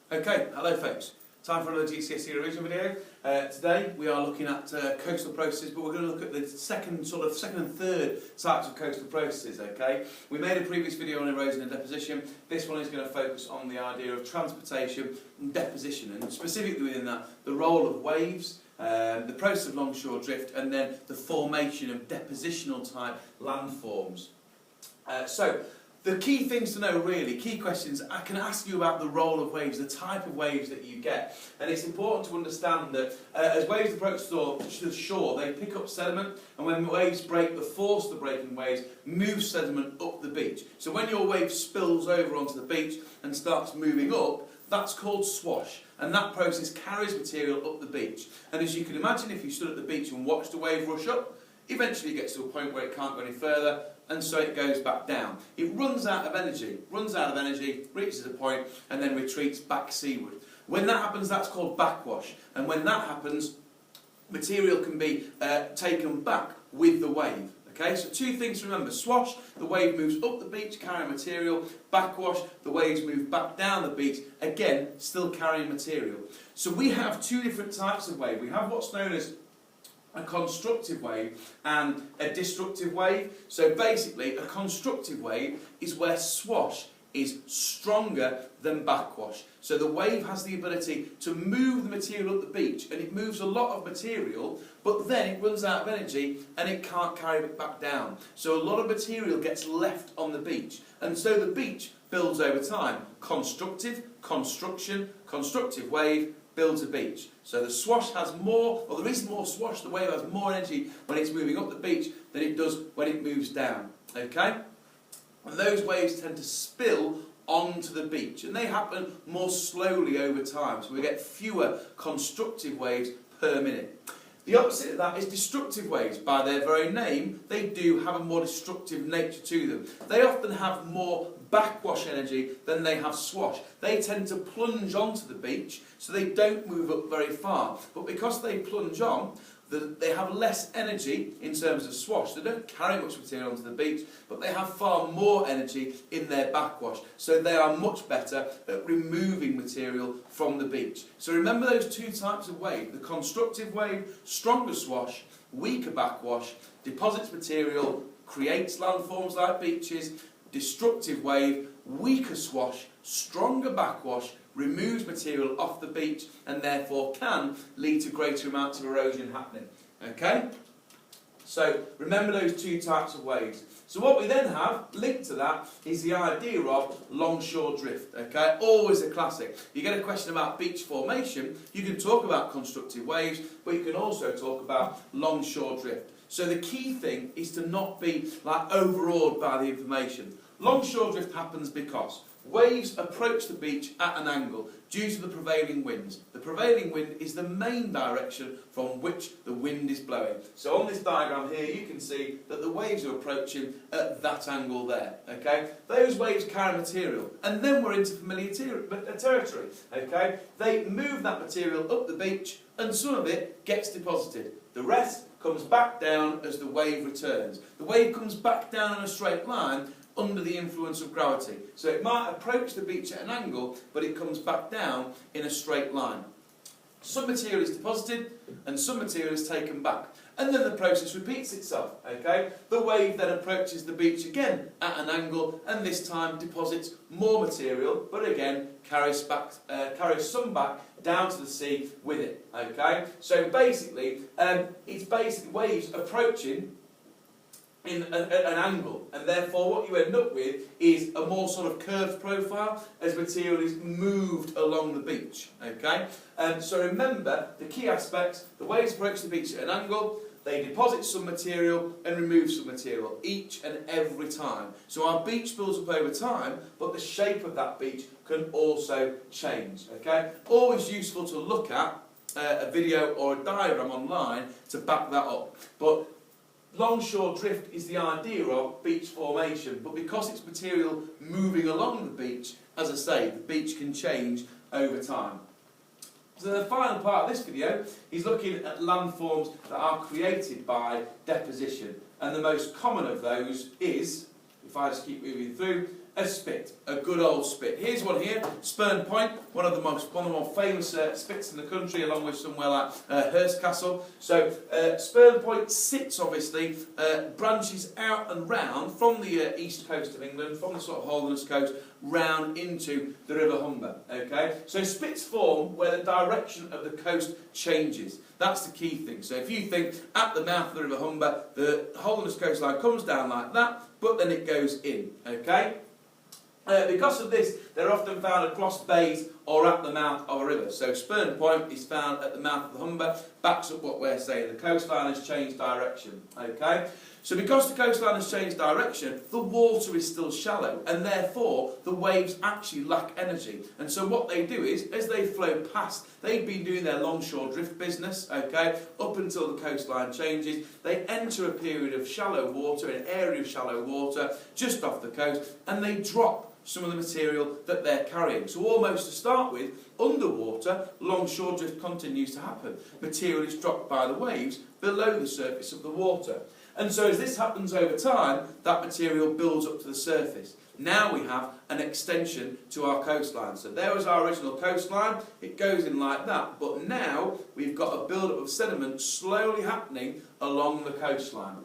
Okay, hello folks. Time for another GCSE revision video. Today we are looking at coastal processes, but we're going to look at the second and third types of coastal processes. Okay, we made a previous video on erosion and deposition. This one is going to focus on the idea of transportation and deposition, and specifically within that, the role of waves, the process of longshore drift, and then the formation of depositional type landforms. The key things to know, really, key questions, I can ask you about the role of waves, the type of waves that you get. And it's important to understand that as waves approach the shore, they pick up sediment, and when the waves break, the force of the breaking waves moves sediment up the beach. So when your wave spills over onto the beach and starts moving up, that's called swash. And that process carries material up the beach. And as you can imagine, if you stood at the beach and watched the wave rush up, eventually it gets to a point where it can't go any further, and so it goes back down. It runs out of energy, reaches a point, and then retreats back seaward. When that happens, that's called backwash. And when that happens, material can be taken back with the wave. Okay, so two things to remember. Swash, the wave moves up the beach carrying material. Backwash, the waves move back down the beach, again, still carrying material. So we have two different types of wave. We have what's known as a constructive wave and a destructive wave. So basically, a constructive wave is where swash is stronger than backwash. So the wave has the ability to move the material up the beach, and it moves a lot of material, but then it runs out of energy and it can't carry it back down. So a lot of material gets left on the beach, and so the beach builds over time. Constructive, construction, constructive wave builds a beach. So the swash has more, or there is more swash, the wave has more energy when it's moving up the beach than it does when it moves down. Okay? And those waves tend to spill onto the beach, and they happen more slowly over time, so we get fewer constructive waves per minute. The opposite of that is destructive waves. By their very name, they do have a more destructive nature to them. They often have more backwash energy than they have swash. They tend to plunge onto the beach, so they don't move up very far. But because they plunge on, they have less energy in terms of swash. They don't carry much material onto the beach, but they have far more energy in their backwash. So they are much better at removing material from the beach. So remember those two types of wave. The constructive wave, stronger swash, weaker backwash, deposits material, creates landforms like beaches. Destructive wave, weaker swash, stronger backwash, removes material off the beach, and therefore can lead to greater amounts of erosion happening. Okay? So remember those two types of waves. So what we then have linked to that is the idea of longshore drift. Okay? Always a classic. You get a question about beach formation, you can talk about constructive waves, but you can also talk about longshore drift. So the key thing is to not be overawed by the information. Longshore drift happens because waves approach the beach at an angle due to the prevailing winds. The prevailing wind is the main direction from which the wind is blowing. So on this diagram here you can see that the waves are approaching at that angle there. Okay? Those waves carry material, and then we're into familiar territory. Okay? They move that material up the beach, and some of it gets deposited. The rest comes back down as the wave returns. The wave comes back down in a straight line under the influence of gravity. So it might approach the beach at an angle, but it comes back down in a straight line. Some material is deposited and some material is taken back. And then the process repeats itself. Okay? The wave then approaches the beach again at an angle, and this time deposits more material, but again carries some back down to the sea with it. Okay? So basically, it's basically waves approaching in an angle, and therefore what you end up with is a more sort of curved profile as material is moved along the beach. Okay? So remember the key aspects: the waves approach the beach at an angle, they deposit some material and remove some material each and every time. So our beach builds up over time, but the shape of that beach can also change. Okay? Always useful to look at a video or a diagram online to back that up. But longshore drift is the idea of beach formation, but because it's material moving along the beach, as I say, the beach can change over time. So the final part of this video is looking at landforms that are created by deposition. And the most common of those is, if I just keep moving through, a spit, a good old spit. Here's one here, Spurn Point, one of the more famous spits in the country, along with somewhere like Hurst Castle. So Spurn Point sits, obviously, branches out and round from the east coast of England, from the sort of Holderness coast, round into the River Humber. Okay, so spits form where the direction of the coast changes. That's the key thing. So if you think at the mouth of the River Humber, the Holderness coastline comes down like that, but then it goes in. Okay. Because of this, they're often found across bays or at the mouth of a river. So Spurn Point is found at the mouth of the Humber, backs up what we're saying. The coastline has changed direction. Okay? So because the coastline has changed direction, the water is still shallow, and therefore the waves actually lack energy. And so what they do is, as they flow past, they've been doing their Longshore Drift business, okay, up until the coastline changes. They enter a period of shallow water, an area of shallow water, just off the coast, and they drop some of the material that they're carrying. So almost to start with, underwater, Longshore Drift continues to happen. Material is dropped by the waves below the surface of the water. And so as this happens over time, that material builds up to the surface. Now we have an extension to our coastline. So there was our original coastline, it goes in like that, but now we've got a build-up of sediment slowly happening along the coastline.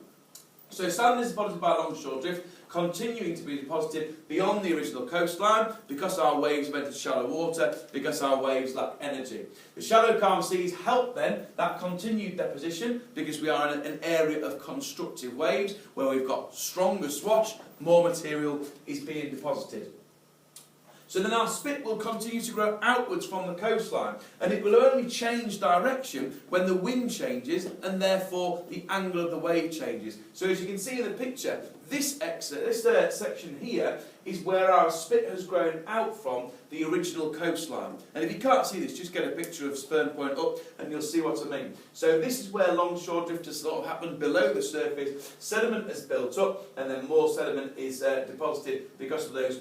So sand is deposited by Longshore Drift, continuing to be deposited beyond the original coastline because our waves have entered shallow water, because our waves lack energy. The shallow calm seas help then that continued deposition because we are in an area of constructive waves where we've got stronger swash, more material is being deposited. So then our spit will continue to grow outwards from the coastline, and it will only change direction when the wind changes and therefore the angle of the wave changes. So as you can see in the picture, this section here is where our spit has grown out from the original coastline. And if you can't see this, just get a picture of Spurn Point up and you'll see what I mean. So this is where Longshore Drift has sort of happened below the surface. Sediment has built up and then more sediment is deposited because of those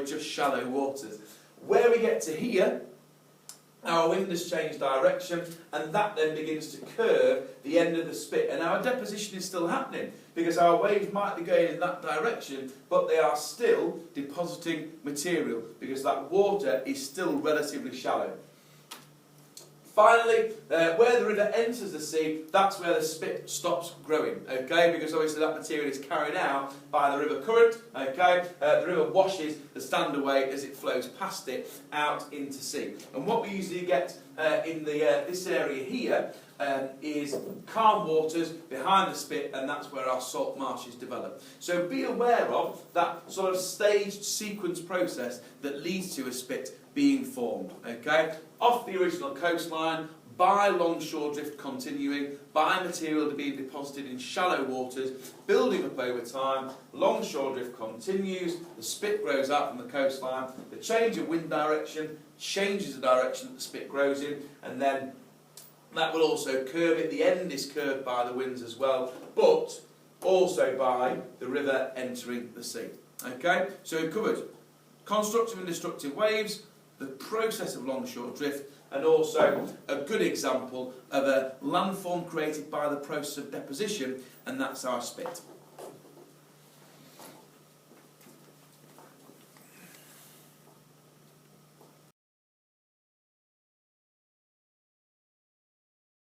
just shallow waters. Where we get to here, our wind has changed direction and that then begins to curve the end of the spit, and our deposition is still happening because our waves might be going in that direction but they are still depositing material because that water is still relatively shallow. Finally, where the river enters the sea, that's where the spit stops growing, okay? Because obviously that material is carried out by the river current, okay? The river washes the stand away as it flows past it out into sea. And what we usually get in this area here is calm waters behind the spit, and that's where our salt marshes develop. So be aware of that sort of staged sequence process that leads to a spit being formed, okay? Off the original coastline, by Longshore Drift continuing, by material being deposited in shallow waters, building up over time, Longshore Drift continues, the spit grows out from the coastline, the change of wind direction changes the direction that the spit grows in, and then that will also curve it. The end is curved by the winds as well, but also by the river entering the sea. Okay, so we've covered constructive and destructive waves, the process of Longshore Drift, and also a good example of a landform created by the process of deposition, and that's our spit.